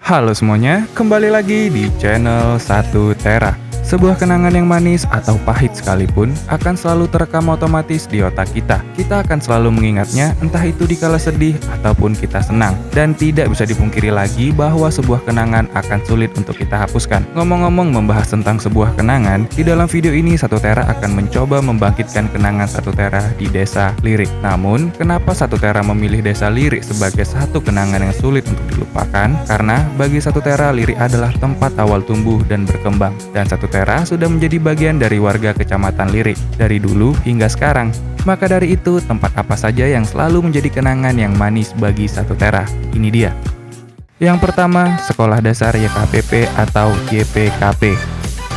Halo semuanya, kembali lagi di channel 1 Tera. Sebuah kenangan yang manis atau pahit sekalipun akan selalu terekam otomatis di otak kita. Kita akan selalu mengingatnya, entah itu dikala sedih ataupun kita senang. Dan tidak bisa dipungkiri lagi bahwa sebuah kenangan akan sulit untuk kita hapuskan. Ngomong-ngomong membahas tentang sebuah kenangan, di dalam video ini 1 Tera akan mencoba membangkitkan kenangan 1 Tera di Desa Lirik. Namun, kenapa 1 Tera memilih Desa Lirik sebagai satu kenangan yang sulit untuk dilupakan? Karena bagi 1 Tera, Lirik adalah tempat awal tumbuh dan berkembang. Dan 1 Tera sudah menjadi bagian dari warga Kecamatan Lirik dari dulu hingga sekarang. Maka dari itu, tempat apa saja yang selalu menjadi kenangan yang manis bagi 1 Tera? Ini dia. Yang pertama, Sekolah Dasar YKPP atau YPKP.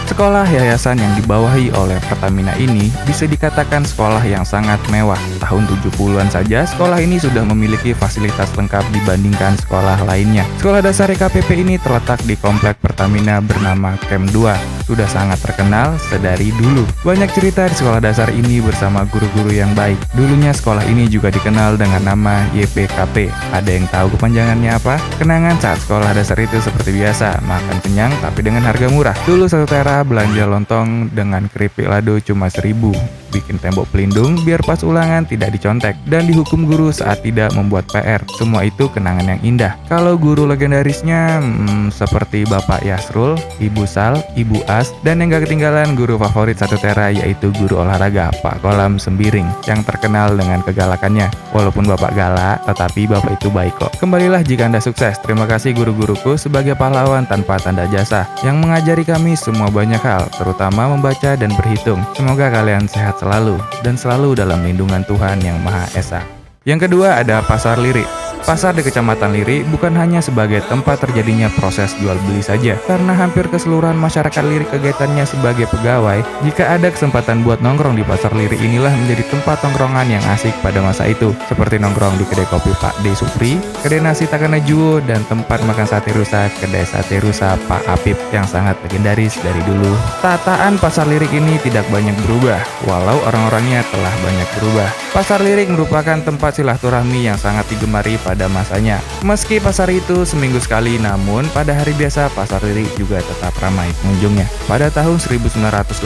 Sekolah yayasan yang dibawahi oleh Pertamina ini bisa dikatakan sekolah yang sangat mewah. Tahun 70-an saja, sekolah ini sudah memiliki fasilitas lengkap dibandingkan sekolah lainnya. Sekolah dasar YKPP ini terletak di komplek Pertamina bernama Camp 2. Sudah sangat terkenal sedari dulu. Banyak cerita di sekolah dasar ini bersama guru-guru yang baik. Dulunya sekolah ini juga dikenal dengan nama YPKP. Ada yang tahu kepanjangannya apa? Kenangan saat sekolah dasar itu seperti biasa, makan kenyang tapi dengan harga murah. Dulu 1 Tera belanja lontong dengan keripik lado cuma 1.000. Bikin tembok pelindung biar pas ulangan tidak dicontek, dan dihukum guru saat tidak membuat PR. Semua itu kenangan yang indah. Kalau guru legendarisnya seperti Bapak Yasrul, Ibu Sal, Ibu As, dan yang gak ketinggalan guru favorit 1 Tera yaitu guru olahraga Pak Kolam Sembiring yang terkenal dengan kegalakannya. Walaupun Bapak galak, tetapi Bapak itu baik kok. Kembalilah jika Anda sukses. Terima kasih guru-guruku sebagai pahlawan tanpa tanda jasa yang mengajari kami semua banyak hal, terutama membaca dan berhitung. Semoga kalian sehat selalu dan selalu dalam lindungan Tuhan Yang Maha Esa. Yang kedua ada Pasar Lirik. Pasar di Kecamatan Lirik bukan hanya sebagai tempat terjadinya proses jual beli saja, karena hampir keseluruhan masyarakat Lirik kegiatannya sebagai pegawai. Jika ada kesempatan buat nongkrong di Pasar Lirik, inilah menjadi tempat nongkrongan yang asik pada masa itu, seperti nongkrong di kedai kopi Pak D Supri, kedai nasi Takanajuwo, dan tempat makan sate rusa kedai sate rusa Pak Apip yang sangat legendaris dari dulu. Tataan Pasar Lirik ini tidak banyak berubah, walau orang-orangnya telah banyak berubah. Pasar Lirik merupakan tempat silaturahmi yang sangat digemari pada masanya. Meski pasar itu seminggu sekali, namun pada hari biasa Pasar Lirik juga tetap ramai pengunjungnya. Pada tahun 1987,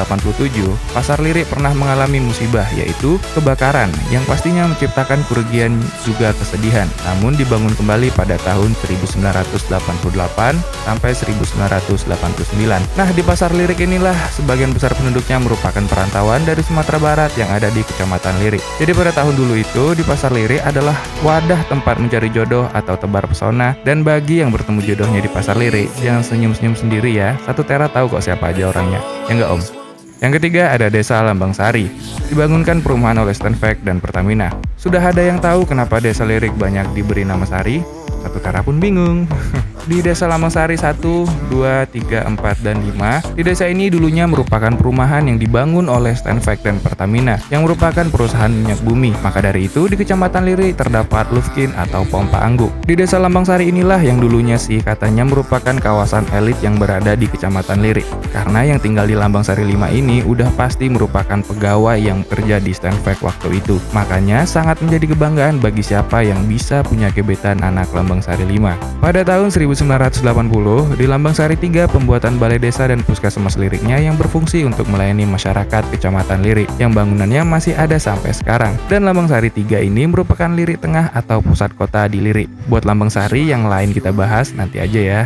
Pasar Lirik pernah mengalami musibah, yaitu kebakaran yang pastinya menciptakan kerugian juga kesedihan. Namun dibangun kembali pada tahun 1988 sampai 1989. Nah, di Pasar Lirik inilah sebagian besar penduduknya merupakan perantauan dari Sumatera Barat yang ada di Kecamatan Lirik. Jadi pada tahun dulu itu di Pasar Lirik adalah wadah tempat mencari jodoh atau tebar pesona. Dan bagi yang bertemu jodohnya di Pasar Lirik, jangan senyum-senyum sendiri ya. 1 Tera tahu kok siapa aja orangnya. Ya enggak om? Yang ketiga ada Desa Lambang Sari. Dibangunkan perumahan oleh Stenvac dan Pertamina. Sudah ada yang tahu kenapa Desa Lirik banyak diberi nama Sari? 1 Tera pun bingung. Di Desa Lambang Sari 1, 2, 3, 4, dan 5. Di desa ini dulunya merupakan perumahan yang dibangun oleh Stenvac dan Pertamina yang merupakan perusahaan minyak bumi. Maka dari itu di Kecamatan Lirik terdapat Lufkin atau pompa angguk. Di Desa Lambang Sari inilah yang dulunya sih katanya merupakan kawasan elit yang berada di Kecamatan Lirik. Karena yang tinggal di Lambang Sari 5 ini udah pasti merupakan pegawai yang kerja di Stenvac waktu itu. Makanya sangat menjadi kebanggaan bagi siapa yang bisa punya gebetan anak Lambang Sari 5. Pada tahun 1980, di Lambang Sari 3 pembuatan balai desa dan puskesmas Liriknya yang berfungsi untuk melayani masyarakat Kecamatan Lirik yang bangunannya masih ada sampai sekarang. Dan Lambang Sari 3 ini merupakan Lirik Tengah atau pusat kota di Lirik. Buat Lambang Sari yang lain kita bahas nanti aja ya.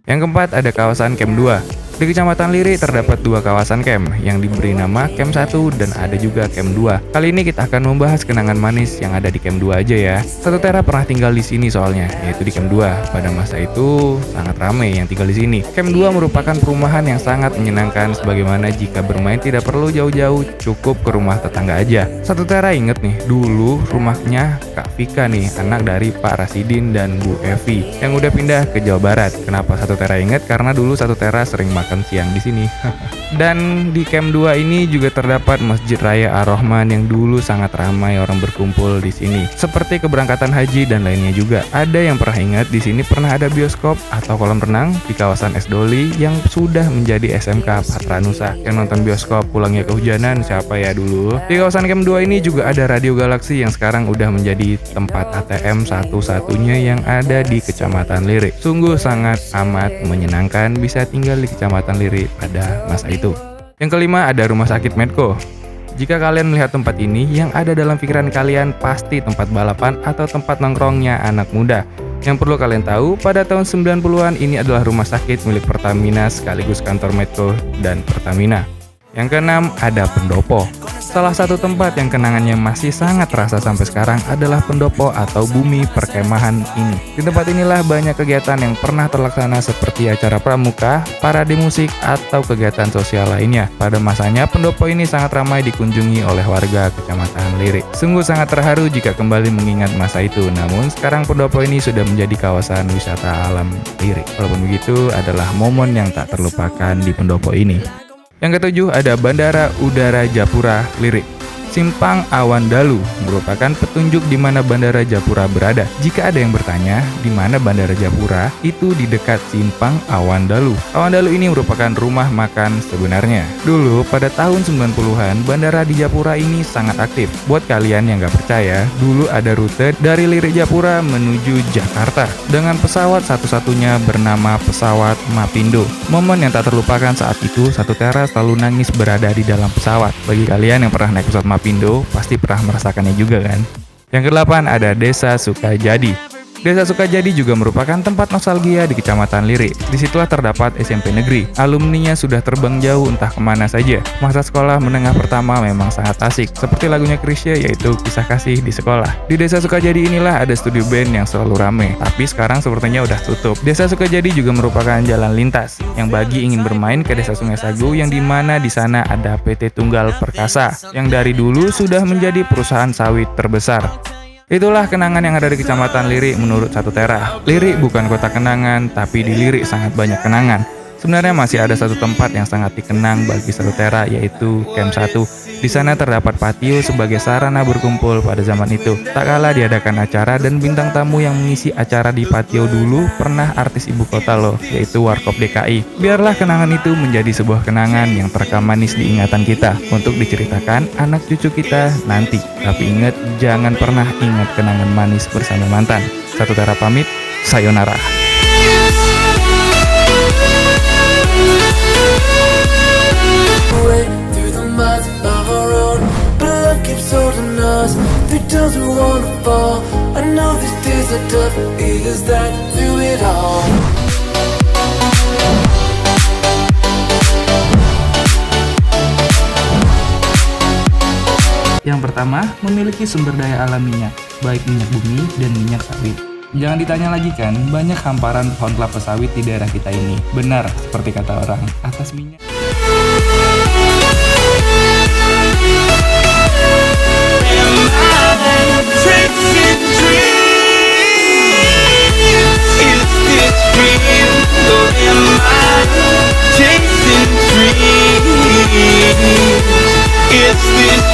Yang keempat ada kawasan Camp 2. Di Kecamatan Lirik terdapat 2 kawasan camp yang diberi nama Camp 1 dan ada juga Camp 2. Kali ini kita akan membahas kenangan manis yang ada di Camp 2 aja ya. 1 Tera pernah tinggal di sini soalnya, yaitu di Camp 2. Pada masa itu sangat ramai yang tinggal di sini. Camp 2 merupakan perumahan yang sangat menyenangkan, sebagaimana jika bermain tidak perlu jauh-jauh, cukup ke rumah tetangga aja. 1 Tera inget nih, dulu rumahnya Kak Vika nih, anak dari Pak Rasidin dan Bu Evi yang udah pindah ke Jawa Barat. Kenapa 1 Tera inget? Karena dulu 1 Tera sering makan makan siang di sini. Dan di camp 2 ini juga terdapat Masjid Raya Ar-Rahman yang dulu sangat ramai orang berkumpul di sini. Seperti keberangkatan haji dan lainnya juga. Ada yang pernah ingat di sini pernah ada bioskop atau kolam renang di kawasan Es Doli yang sudah menjadi SMK Patranusa. Yang nonton bioskop pulangnya kehujanan siapa ya dulu? Di kawasan camp 2 ini juga ada Radio Galaksi yang sekarang udah menjadi tempat ATM satu-satunya yang ada di Kecamatan Lirik. Sungguh sangat amat menyenangkan bisa tinggal di Kecamatan Lirik pada masa itu. Yang kelima ada Rumah Sakit Medco. Jika kalian melihat tempat ini, yang ada dalam pikiran kalian pasti tempat balapan atau tempat nongkrongnya anak muda. Yang perlu kalian tahu, pada tahun 90-an ini adalah rumah sakit milik Pertamina sekaligus kantor Medco dan Pertamina. Yang keenam ada Pendopo. Salah satu tempat yang kenangannya masih sangat terasa sampai sekarang adalah Pendopo atau bumi perkemahan ini. Di tempat inilah banyak kegiatan yang pernah terlaksana seperti acara pramuka, parade musik, atau kegiatan sosial lainnya. Pada masanya Pendopo ini sangat ramai dikunjungi oleh warga Kecamatan Lirik. Sungguh sangat terharu jika kembali mengingat masa itu. Namun sekarang Pendopo ini sudah menjadi kawasan wisata alam Lirik. Walaupun begitu adalah momen yang tak terlupakan di Pendopo ini. Yang ketujuh ada Bandara Udara Japura Lirik. Simpang Awan Dalu merupakan petunjuk di mana Bandara Japura berada. Jika ada yang bertanya di mana Bandara Japura, itu di dekat Simpang Awan Dalu. Awan Dalu ini merupakan rumah makan sebenarnya. Dulu pada tahun 90-an, bandara di Japura ini sangat aktif. Buat kalian yang gak percaya, dulu ada rute dari Lirik Japura menuju Jakarta dengan pesawat satu-satunya bernama pesawat Mapindo. Momen yang tak terlupakan saat itu, Satu Tera selalu nangis berada di dalam pesawat. Bagi kalian yang pernah naik pesawat Mapindo pasti pernah merasakannya juga kan. Yang ke-8 ada Desa Sukajadi. Desa Sukajadi juga merupakan tempat nostalgia di Kecamatan Lirik. Disitulah terdapat SMP negeri. Alumninya sudah terbang jauh entah kemana saja. Masa sekolah menengah pertama memang sangat asik. Seperti lagunya Chrisye yaitu Kisah Kasih di Sekolah. Di Desa Sukajadi inilah ada studio band yang selalu rame. Tapi sekarang sepertinya udah tutup. Desa Sukajadi juga merupakan jalan lintas yang bagi ingin bermain ke Desa Sungai Sagu yang dimana di sana ada PT Tunggal Perkasa yang dari dulu sudah menjadi perusahaan sawit terbesar. Itulah kenangan yang ada di Kecamatan Lirik menurut Satu Tera. Lirik bukan kota kenangan, tapi di Lirik sangat banyak kenangan. Sebenarnya masih ada satu tempat yang sangat dikenang bagi Satu Tera, yaitu Camp 1. Di sana terdapat patio sebagai sarana berkumpul pada zaman itu. Tak kala diadakan acara dan bintang tamu yang mengisi acara di patio dulu pernah artis ibu kota loh, yaitu Warkop DKI. Biarlah kenangan itu menjadi sebuah kenangan yang terekam manis di ingatan kita untuk diceritakan anak cucu kita nanti. Tapi ingat, jangan pernah ingat kenangan manis bersama mantan. Satu Tera pamit, sayonara. Through the mud of our road, but love keeps holding us through times we wanna fall. I know these days are tough, is that through it all? Yang pertama, memiliki sumber daya alam minyak, baik minyak bumi dan minyak sawit. Jangan ditanya lagi kan, banyak hamparan pohon kelapa sawit di daerah kita ini. Benar, seperti kata orang, atas minyak. Is this